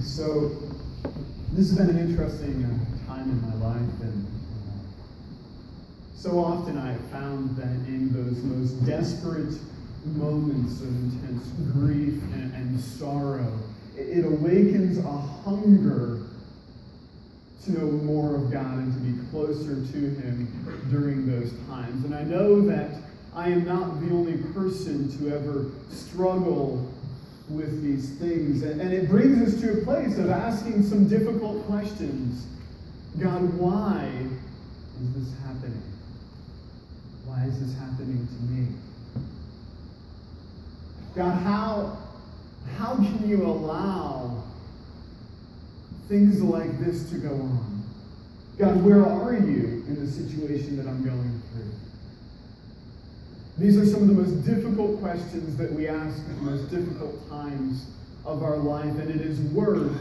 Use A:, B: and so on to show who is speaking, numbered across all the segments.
A: So, this has been an interesting time in my life, and so often I have found that in those most desperate moments of intense grief and sorrow, it awakens a hunger to know more of God and to be closer to Him during those times. And I know that I am not the only person to ever struggle with these things. And it brings us to a place of asking some difficult questions. God, why is this happening? Why is this happening to me? God, how can you allow things like this to go on? God, where are you in the situation that I'm going through? These are some of the most difficult questions that we ask at the most difficult times of our life, and it is worth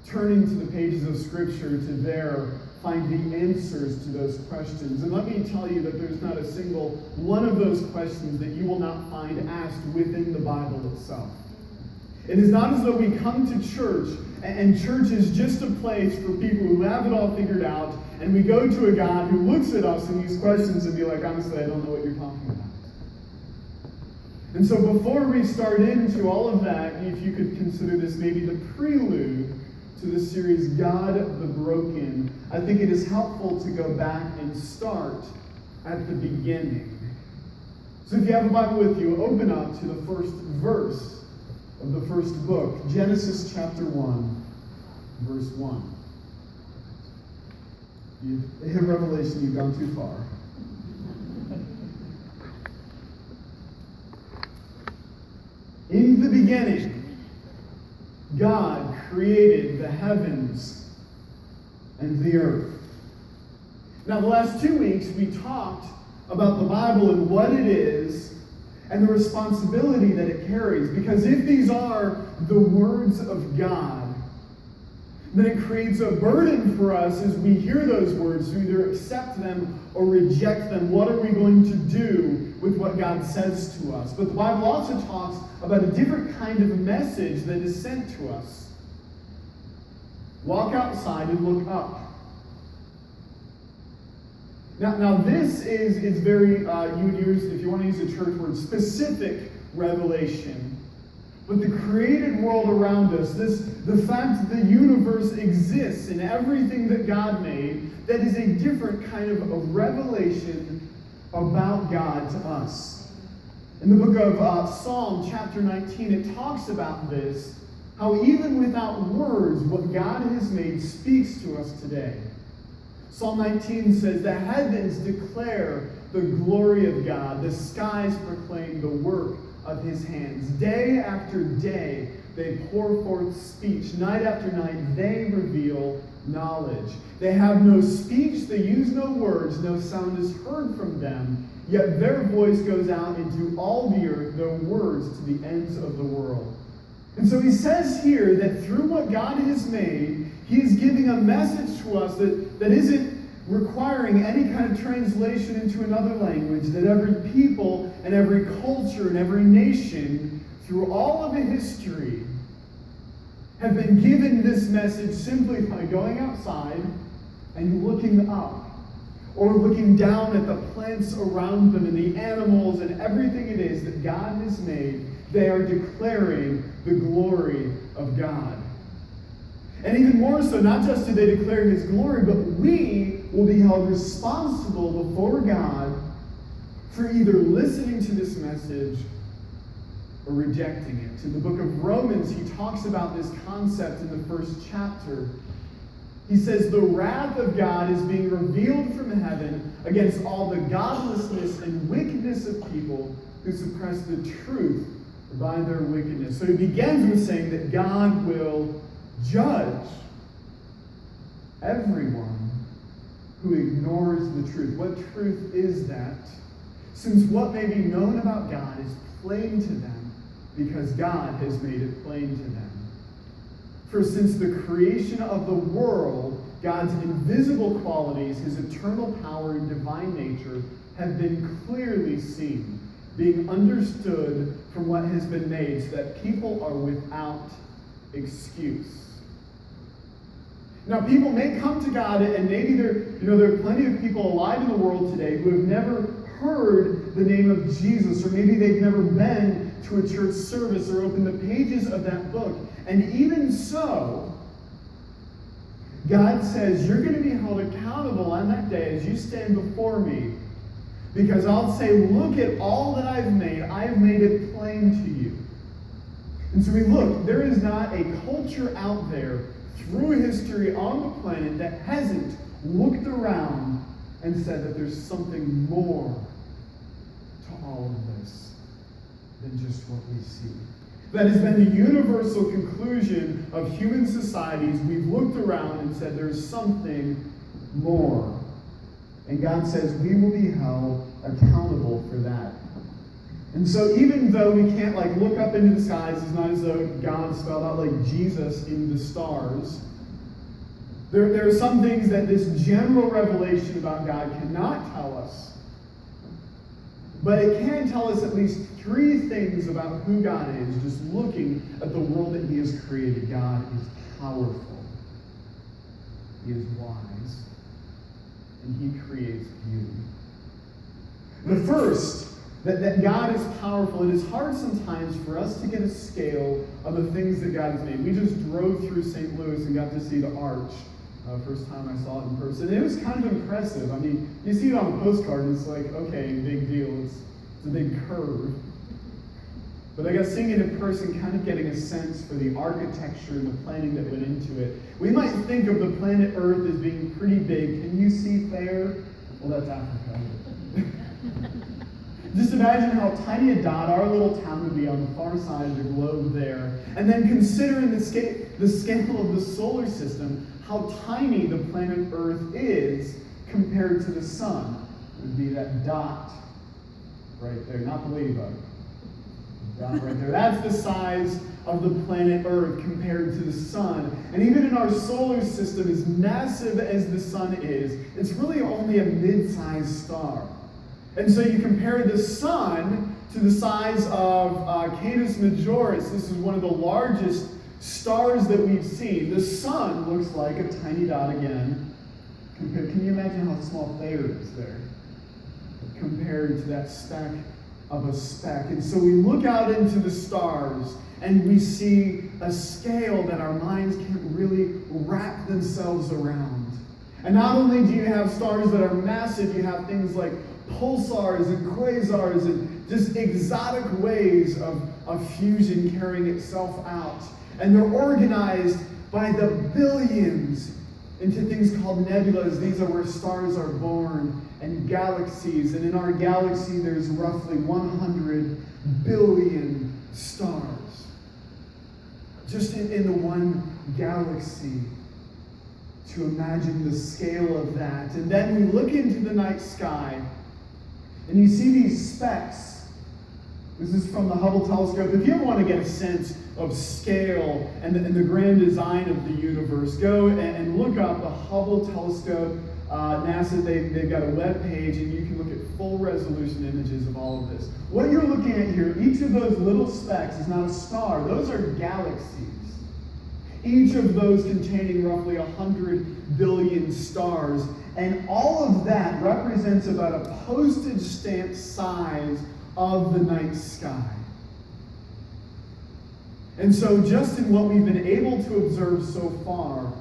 A: turning to the pages of Scripture to there find the answers to those questions. And let me tell you that there's not a single one of those questions that you will not find asked within the Bible itself. It is not as though we come to church and church is just a place for people who have it all figured out, and we go to a God who looks at us in these questions and be like, honestly, I don't know what you're talking about. And so before we start into all of that, if you could consider this maybe the prelude to the series God the Broken, I think it is helpful to go back and start at the beginning. So if you have a Bible with you, open up to the first verse of the first book, Genesis chapter 1, verse 1. You hit Revelation, you've gone too far. In the beginning, God created the heavens and the earth. Now, the last 2 weeks, we talked about the Bible and what it is and the responsibility that it carries. Because if these are the words of God, then it creates a burden for us as we hear those words to either accept them or reject them. What are we going to do with what God says to us? But the Bible also talks about a different kind of message that is sent to us. Walk outside and look up. Now this is very, you would use, if you want to use a church word, specific revelation. But the created world around us, the fact that the universe exists in everything that God made, that is a different kind of a revelation about God to us. In the book of Psalm chapter 19, it talks about this, how even without words, what God has made speaks to us today. Psalm 19 says, the heavens declare the glory of God, the skies proclaim the work of his hands. Day after day, they pour forth speech. Night after night, they reveal knowledge. They have no speech, they use no words, no sound is heard from them, yet their voice goes out into all the earth, their words to the ends of the world. And so he says here that through what God has made, he is giving a message to us that isn't requiring any kind of translation into another language, that every people and every culture and every nation through all of the history have been given this message simply by going outside and looking up, or looking down at the plants around them and the animals and everything it is that God has made. They are declaring the glory of God. And even more so, not just do they declare his glory, but we will be held responsible before God for either listening to this message or rejecting it. In the book of Romans, he talks about this concept in the first chapter. He says, the wrath of God is being revealed from heaven against all the godlessness and wickedness of people who suppress the truth by their wickedness. So he begins with saying that God will judge everyone who ignores the truth. What truth is that? Since what may be known about God is plain to them, because God has made it plain to them. For since the creation of the world, God's invisible qualities, his eternal power and divine nature, have been clearly seen, being understood from what has been made so that people are without excuse. Now, people may come to God, and maybe there are plenty of people alive in the world today who have never heard the name of Jesus, or maybe they've never been to a church service or opened the pages of that book. And even so, God says, you're going to be held accountable on that day as you stand before me, because I'll say, look at all that I've made. I've made it plain to you. And so we look, there is not a culture out there through history on the planet that hasn't looked around and said that there's something more to all of this than just what we see. That has been the universal conclusion of human societies. We've looked around and said there's something more. And God says we will be held accountable for that. And so even though we can't look up into the skies, it's not as though God spelled out like Jesus in the stars. There are some things that this general revelation about God cannot tell us. But it can tell us at least three things about who God is, just looking at the world that he has created. God is powerful. He is wise. And he creates beauty. The first, that God is powerful. It is hard sometimes for us to get a scale of the things that God has made. We just drove through St. Louis and got to see the arch. First time I saw it in person. And it was kind of impressive. I mean, you see it on a postcard and it's like, okay, big deal. It's a big curve. But I guess seeing it in person, kind of getting a sense for the architecture and the planning that went into it. We might think of the planet Earth as being pretty big. Can you see there? Well, that's Africa. Just imagine how tiny a dot our little town would be on the far side of the globe there. And then considering the scale of the solar system, how tiny the planet Earth is compared to the sun. It would be that dot right there, not the ladybug. Dot right there. That's the size of the planet Earth compared to the sun. And even in our solar system, as massive as the sun is, it's really only a mid-sized star. And so you compare the sun to the size of Canis Majoris. This is one of the largest stars that we've seen. The sun looks like a tiny dot again. Can you imagine how small Thayer is there compared to that speck of a speck? And so we look out into the stars and we see a scale that our minds can't really wrap themselves around. And not only do you have stars that are massive, you have things like pulsars and quasars and just exotic ways of fusion carrying itself out. And they're organized by the billions into things called nebulas. These are where stars are born, and galaxies. And in our galaxy, there's roughly 100 billion stars. Just in the one galaxy. To imagine the scale of that. And then we look into the night sky, and you see these specks. This is from the Hubble telescope. If you ever want to get a sense of scale and the grand design of the universe, go and look up the Hubble telescope. NASA, they've got a web page, and you can look at full resolution images of all of this. What you're looking at here, each of those little specks is not a star. Those are galaxies. Each of those containing roughly 100 billion stars. And all of that represents about a postage stamp size of the night sky. And so just in what we've been able to observe so far,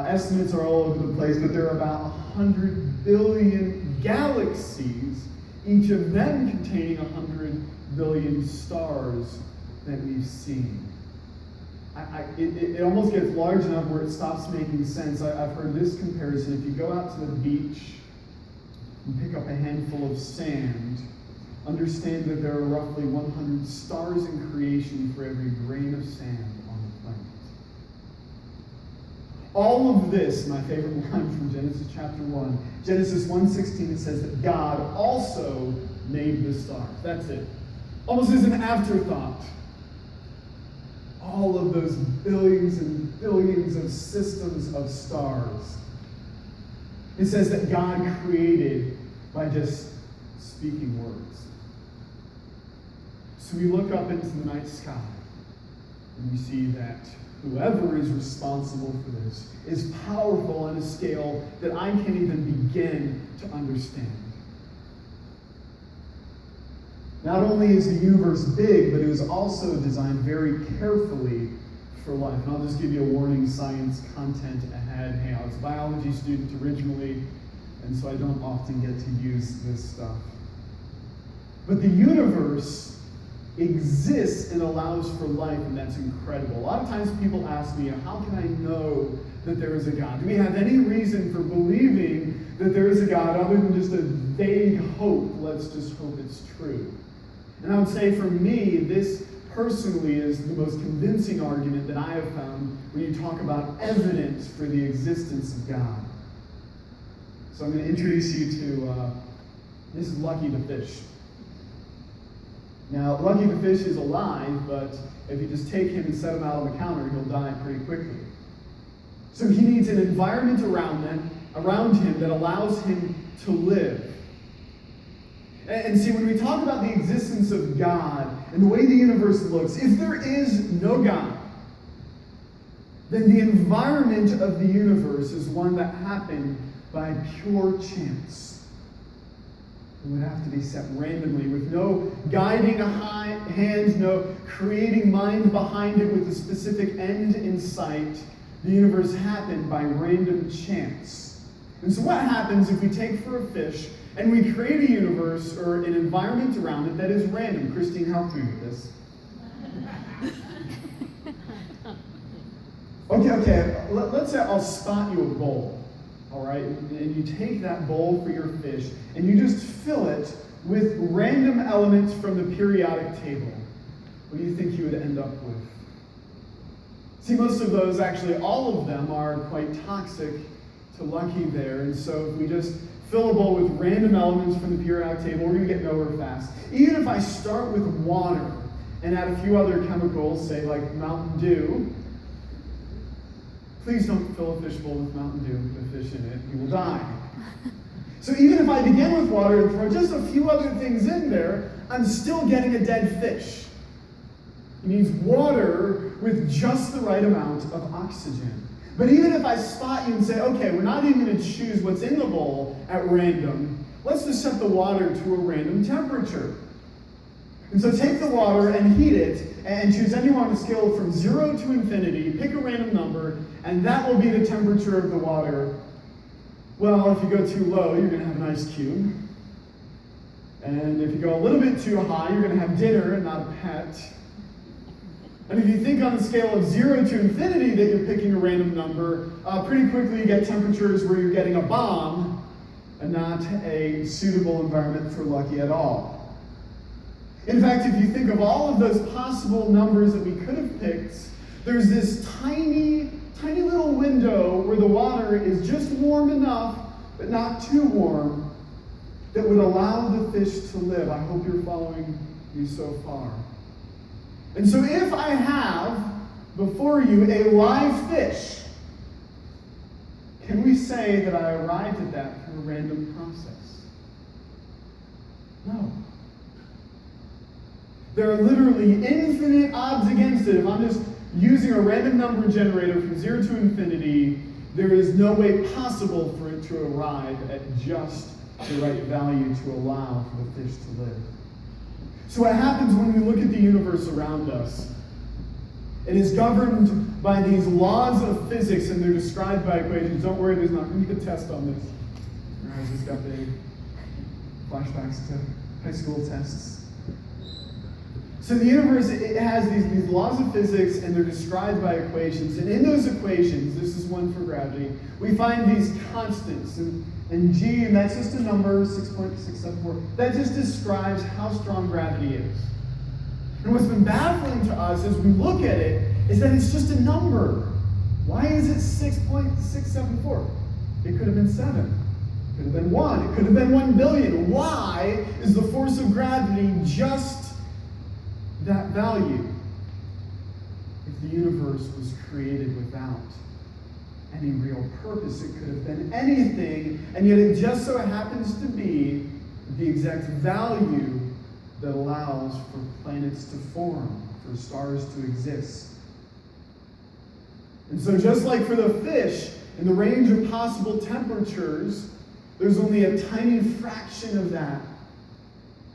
A: estimates are all over the place, but there are about 100 billion galaxies, each of them containing 100 billion stars that we've seen. It almost gets large enough where it stops making sense. I've heard this comparison. If you go out to the beach and pick up a handful of sand, understand that there are roughly 100 stars in creation for every grain of sand on the planet. All of this, my favorite line from Genesis chapter 1, Genesis 1:16, it says that God also made the stars. That's it. Almost as an afterthought. All of those billions and billions of systems of stars. It says that God created by just speaking words. So we look up into the night sky, and we see that whoever is responsible for this is powerful on a scale that I can't even begin to understand. Not only is the universe big, but it was also designed very carefully for life. And I'll just give you a warning, science content ahead. Hey, I was a biology student originally, and so I don't often get to use this stuff. But the universe exists and allows for life, and that's incredible. A lot of times people ask me, how can I know that there is a God? Do we have any reason for believing that there is a God other than just a vague hope? Let's just hope it's true. And I would say for me, this personally is the most convincing argument that I have found when you talk about evidence for the existence of God. So I'm going to introduce you to, this is Lucky the fish. Now, Lucky the fish is alive, but if you just take him and set him out on the counter, he'll die pretty quickly. So he needs an environment around him that allows him to live. And see, when we talk about the existence of God and the way the universe looks, if there is no God, then the environment of the universe is one that happened by pure chance. It would have to be set randomly with no guiding hand, no creating mind behind it with a specific end in sight. The universe happened by random chance. And so what happens if we take for a fish and we create a universe or an environment around it that is random? Christine, help me with this. Okay. Let's say I'll spot you a bowl, all right? And you take that bowl for your fish and you just fill it with random elements from the periodic table. What do you think you would end up with? See, most of those, actually all of them, are quite toxic to Lucky there. And so if we just fill a bowl with random elements from the periodic table, we're going to get nowhere fast. Even if I start with water and add a few other chemicals, say like Mountain Dew, please don't fill a fish bowl with Mountain Dew with a fish in it. You will die. So even if I begin with water and throw just a few other things in there, I'm still getting a dead fish. It needs water with just the right amount of oxygen. But even if I spot you and say, okay, we're not even going to choose what's in the bowl at random, let's just set the water to a random temperature. And so take the water and heat it, and choose anyone on a scale from 0 to infinity, pick a random number, and that will be the temperature of the water. Well, if you go too low, you're going to have an ice cube. And if you go a little bit too high, you're going to have dinner and not a pet. And if you think on a scale of 0 to infinity that you're picking a random number, pretty quickly you get temperatures where you're getting a bomb and not a suitable environment for Lucky at all. In fact, if you think of all of those possible numbers that we could have picked, there's this tiny little window where the water is just warm enough, but not too warm, that would allow the fish to live. I hope you're following me so far. And so if I have before you a live fish, can we say that I arrived at that through a random process? No. There are literally infinite odds against it. If I'm just using a random number generator from 0 to infinity, there is no way possible for it to arrive at just the right value to allow for the fish to live. So what happens when we look at the universe around us? It is governed by these laws of physics, and they're described by equations. Don't worry, there's not going to be a test on this. I just got the flashbacks to high school tests. So the universe, it has these laws of physics, and they're described by equations. And in those equations, this is one for gravity, we find these constants. And G, and that's just a number, 6.674, that just describes how strong gravity is. And what's been baffling to us as we look at it is that it's just a number. Why is it 6.674? It could have been 7. It could have been 1. It could have been 1 billion. Why is the force of gravity just that value if the universe was created without any real purpose? It could have been anything, and yet it just so happens to be the exact value that allows for planets to form, for stars to exist. And so just like for the fish, in the range of possible temperatures, there's only a tiny fraction of that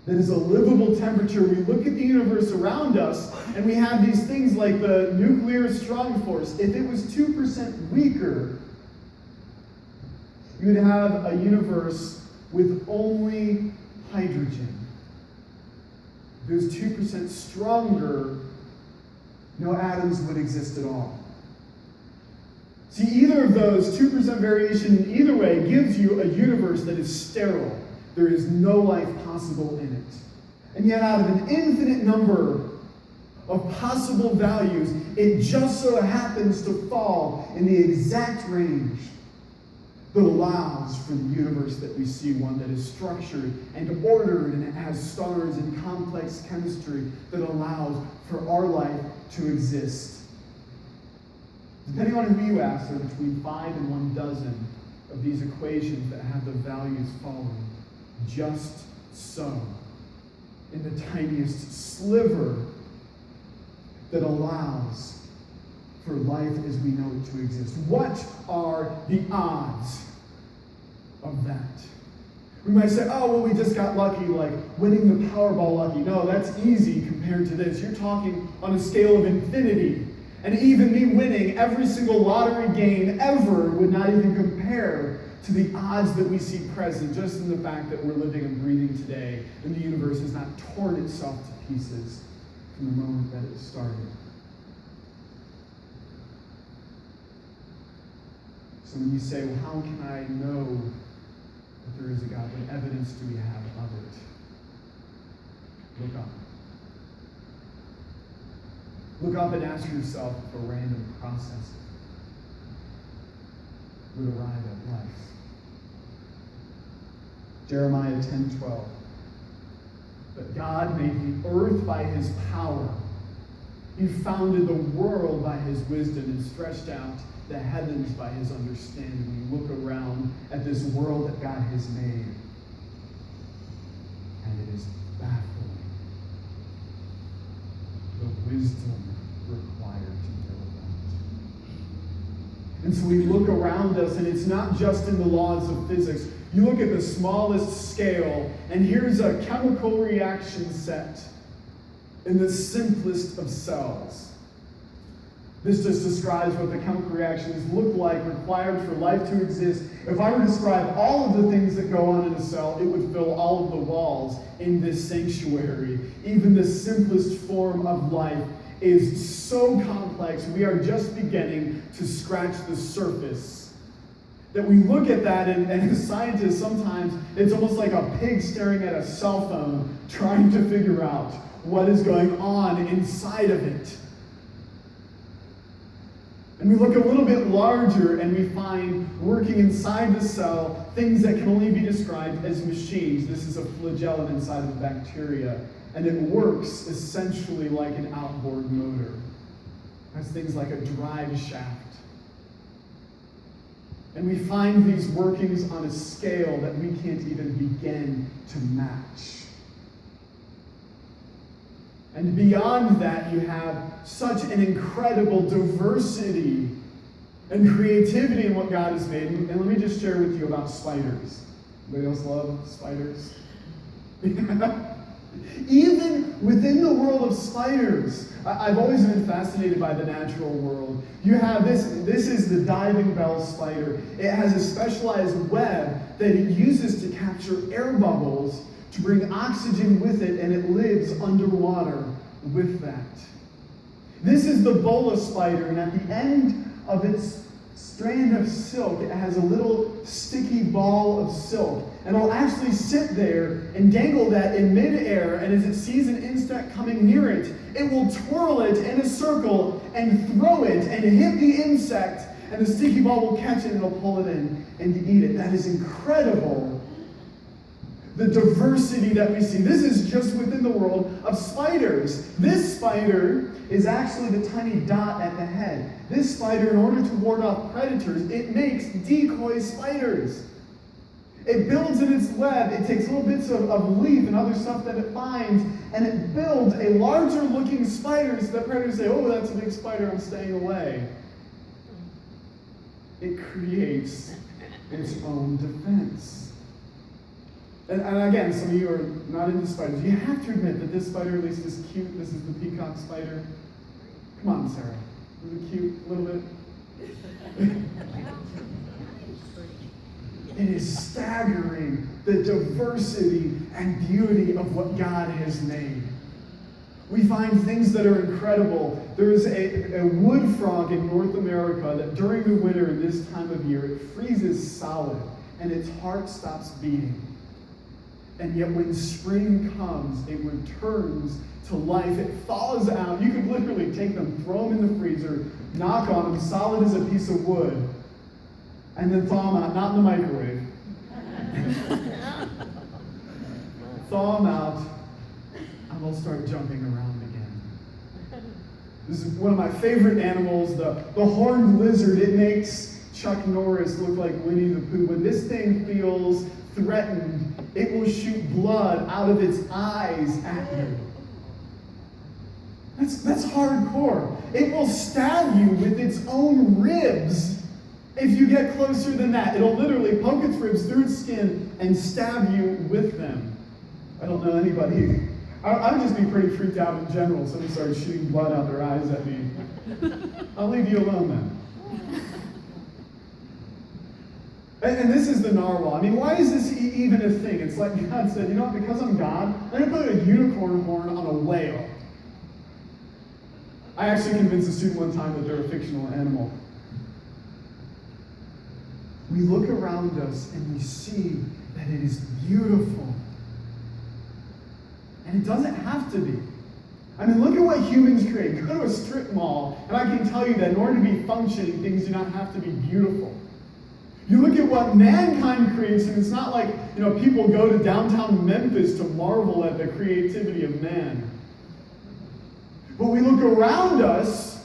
A: is a livable temperature. We look at the universe around us, and we have these things like the nuclear strong force. If it was 2% weaker, you would have a universe with only hydrogen. If it was 2% stronger, no atoms would exist at all. See, either of those, 2% variation in either way, gives you a universe that is sterile. There is no life possible in it. And yet, out of an infinite number of possible values, it just so happens to fall in the exact range that allows for the universe that we see, one that is structured and ordered, and it has stars and complex chemistry that allows for our life to exist. Depending on who you ask, there are between 5 and 1 dozen of these equations that have the values following just so in the tiniest sliver that allows for life as we know it to exist. What are the odds of that? We might say, oh, well, we just got lucky, like winning the Powerball lucky. No, that's easy compared to this. You're talking on a scale of infinity. And even me winning every single lottery game ever would not even compare to the odds that we see present just in the fact that we're living and breathing today, and the universe has not torn itself to pieces from the moment that it started. So when you say, well, how can I know that there is a God? What evidence do we have of it? Look up. Look up and ask yourself if a random process would arrive at life. Jeremiah 10:12. But God made the earth by his power. He founded the world by his wisdom and stretched out the heavens by his understanding. We look around at this world that God has made, and it is baffling. The wisdom required to build that. And so we look around us, and it's not just in the laws of physics. You look at the smallest scale, and here's a chemical reaction set in the simplest of cells. This just describes what the chemical reactions look like required for life to exist. If I were to describe all of the things that go on in a cell, it would fill all of the walls in this sanctuary. Even the simplest form of life is so complex, we are just beginning to scratch the surface. That we look at that, and as scientists, sometimes it's almost like a pig staring at a cell phone trying to figure out what is going on inside of it. And we look a little bit larger, and we find working inside the cell things that can only be described as machines. This is a flagellum inside of a bacteria, and it works essentially like an outboard motor. It has things like a drive shaft. And we find these workings on a scale that we can't even begin to match. And beyond that, you have such an incredible diversity and creativity in what God has made. And let me just share with you about spiders. Anybody else love spiders? Even within the world of spiders, I've always been fascinated by the natural world. You have this is the diving bell spider. It has a specialized web that it uses to capture air bubbles to bring oxygen with it, and it lives underwater with that. This is the bola spider, and at the end of its strand of silk, it has a little sticky ball of silk, and it'll actually sit there and dangle that in midair, and as it sees an insect coming near it, it will twirl it in a circle and throw it and hit the insect, and the sticky ball will catch it and it'll pull it in and eat it. That is incredible. The diversity that we see. This is just within the world of spiders. This spider is actually the tiny dot at the head. This spider, in order to ward off predators, it makes decoy spiders. It builds in its web. It takes little bits of leaf and other stuff that it finds, and it builds a larger looking spider so that predators say, oh, that's a big spider, I'm staying away. It creates its own defense. And again, some of you are not into spiders. You have to admit that this spider at least is cute. This is the peacock spider. Come on, Sarah. Is it cute a little bit? It is staggering, the diversity and beauty of what God has made. We find things that are incredible. There is a wood frog in North America that during the winter in this time of year, it freezes solid and its heart stops beating. And yet when spring comes, it returns to life. It thaws out. You could literally take them, throw them in the freezer, knock on them, solid as a piece of wood, and then thaw them out, not in the microwave. Thaw them out, and they'll start jumping around again. This is one of my favorite animals, the horned lizard. It makes Chuck Norris look like Winnie the Pooh. When this thing feels threatened, it will shoot blood out of its eyes at you. That's hardcore. It will stab you with its own ribs. If you get closer than that, it'll literally poke its ribs through its skin and stab you with them. I don't know anybody. I would just be pretty freaked out in general if somebody started shooting blood out their eyes at me. I'll leave you alone then. And this is the narwhal. I mean, why is this even a thing? It's like God said, you know what, because I'm God, I'm going to put a unicorn horn on a whale. I actually convinced a student one time that they're a fictional animal. We look around us and we see that it is beautiful. And it doesn't have to be. I mean, look at what humans create. Go to a strip mall, and I can tell you that in order to be functioning, things do not have to be beautiful. You look at what mankind creates, and it's not like, people go to downtown Memphis to marvel at the creativity of man. But we look around us,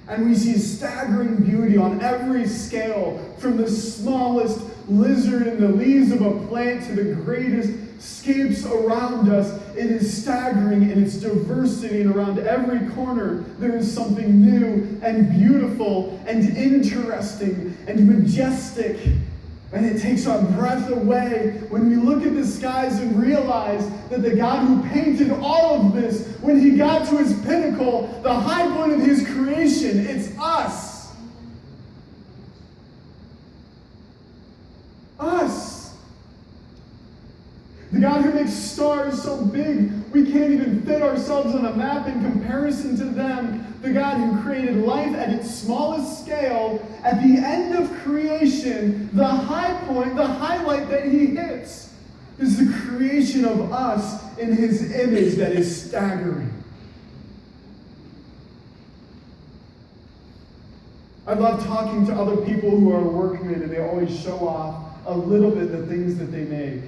A: and we see staggering beauty on every scale, from the smallest lizard in the leaves of a plant to the greatest scapes around us. It is staggering in its diversity, and around every corner there is something new and beautiful and interesting and majestic. And it takes our breath away when we look at the skies and realize that the God who painted all of this, when he got to his pinnacle, the high point of his creation, it's us. Us. The God who makes stars so big we can't even fit ourselves on a map in comparison to them. The God who created life at its smallest scale, at the end of creation, the high point, the highlight that he hits, is the creation of us in his image that is staggering. I love talking to other people who are workmen, and they always show off a little bit the things that they make.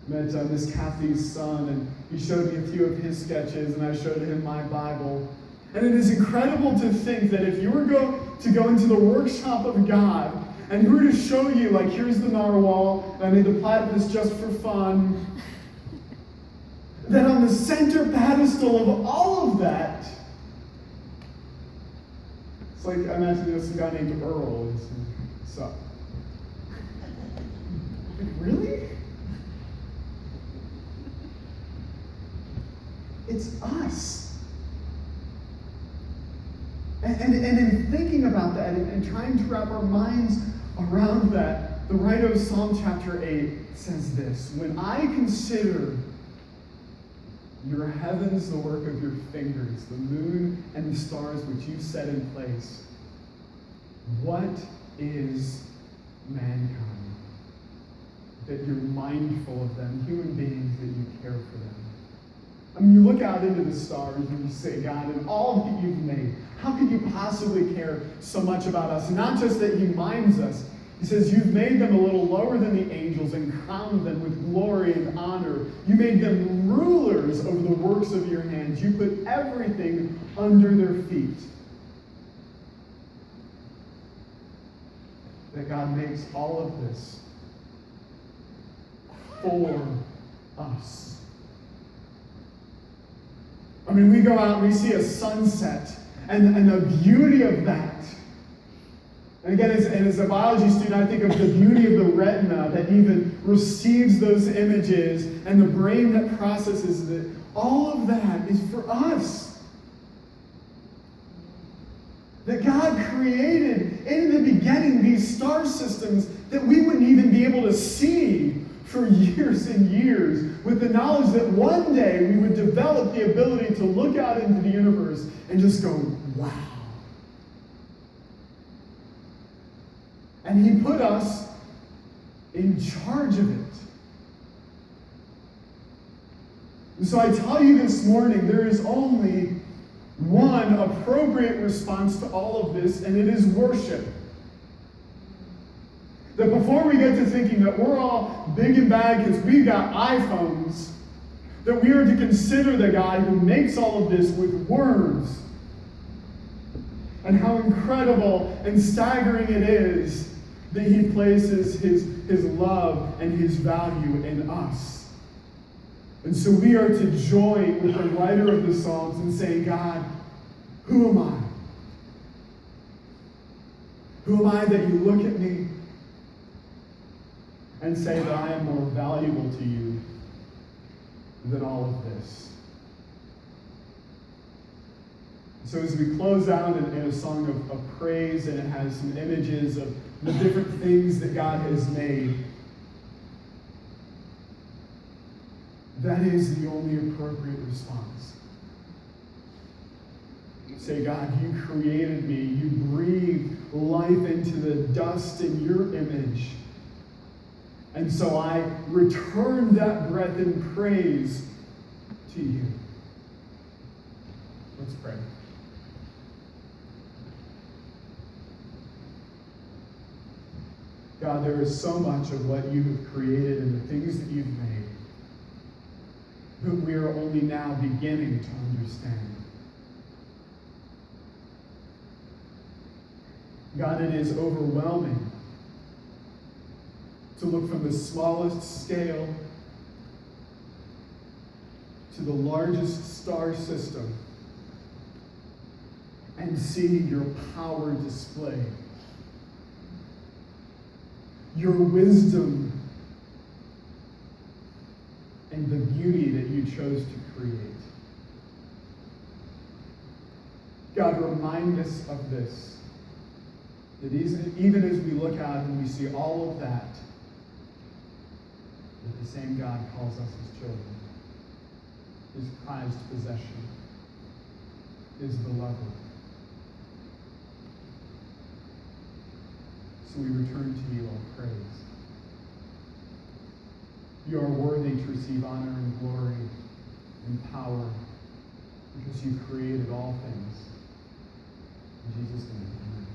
A: I met Miss Kathy's son, and he showed me a few of his sketches, and I showed him my Bible. And it is incredible to think that if you were to go into the workshop of God, and we were to show you, like, here's the narwhal, and I made the platypus just for fun, that on the center pedestal of all of that, it's like, I imagine there's some guy named Earl, and what's up? Really? It's us. And in thinking about that and trying to wrap our minds around that, the writer of Psalm chapter 8 says this: when I consider your heavens, the work of your fingers, the moon and the stars which you set in place, what is mankind? That you're mindful of them, human beings, that you care for them. I mean, you look out into the stars and you say, God, in all that you've made, how could you possibly care so much about us? And not just that he minds us. He says, you've made them a little lower than the angels and crowned them with glory and honor. You made them rulers over the works of your hands. You put everything under their feet. That God makes all of this for us. I mean, we go out and we see a sunset, and the beauty of that. And again, as a biology student, I think of the beauty of the retina that even receives those images and the brain that processes it. All of that is for us. That God created in the beginning these star systems that we wouldn't even be able to see for years and years, with the knowledge that one day we would develop the ability to look out into the universe and just go, wow. And he put us in charge of it. And so I tell you this morning, there is only one appropriate response to all of this, and it is worship. That before we get to thinking that we're all big and bad because we've got iPhones, that we are to consider the God who makes all of this with words, and how incredible and staggering it is that he places his love and his value in us. And so we are to join with the writer of the Psalms and say, God, who am I? Who am I that you look at me and say that I am more valuable to you than all of this? So as we close out in a song of praise, and it has some images of the different things that God has made, that is the only appropriate response. Say, God, you created me. You breathed life into the dust in your image. And so I return that breath in praise to you. Let's pray. God, there is so much of what you have created and the things that you've made that we are only now beginning to understand. God, it is overwhelming to look from the smallest scale to the largest star system and see your power displayed. Your wisdom and the beauty that you chose to create. God, remind us of this. That even as we look out and we see all of that, that the same God calls us his children, his prized possession, his beloved. So we return to you all praise. You are worthy to receive honor and glory and power because you created all things. In Jesus' name, amen.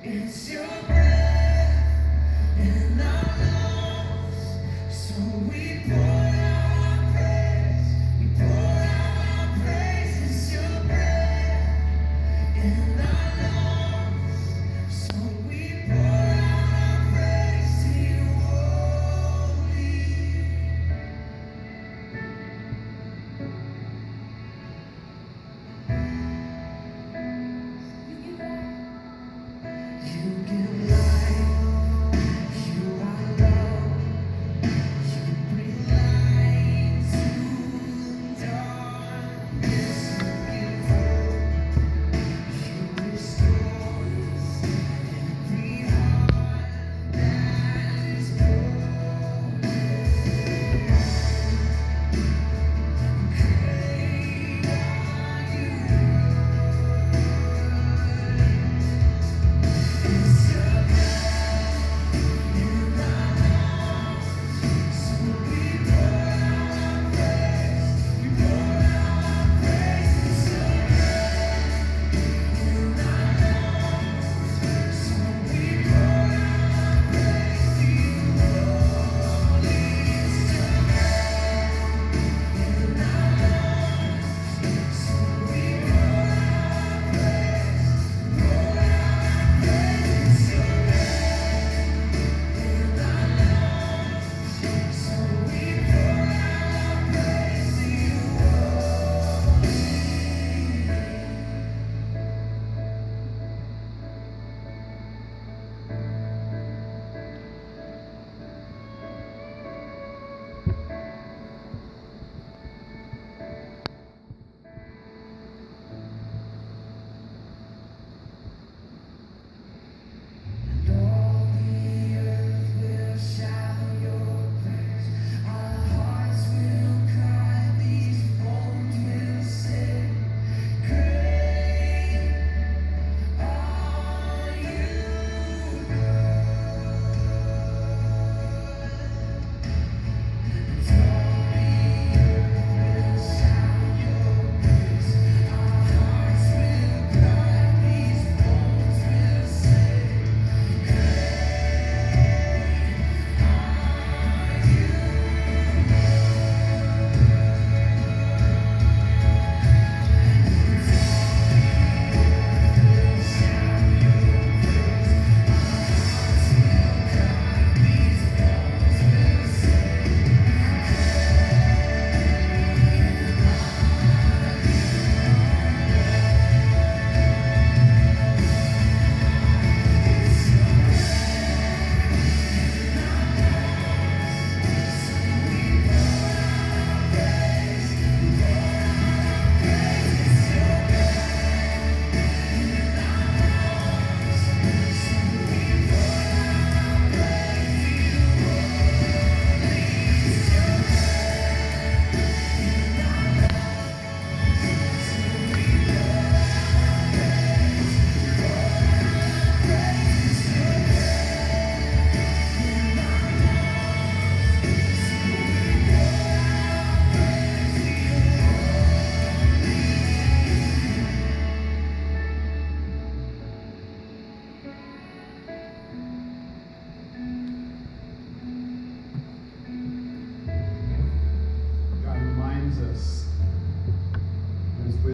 B: It's your breath in our lungs, so we pour out our praise. We pour out our praise. It's your breath in our lungs, so we pour out our praise to you, holy. You give life.
A: Jesus.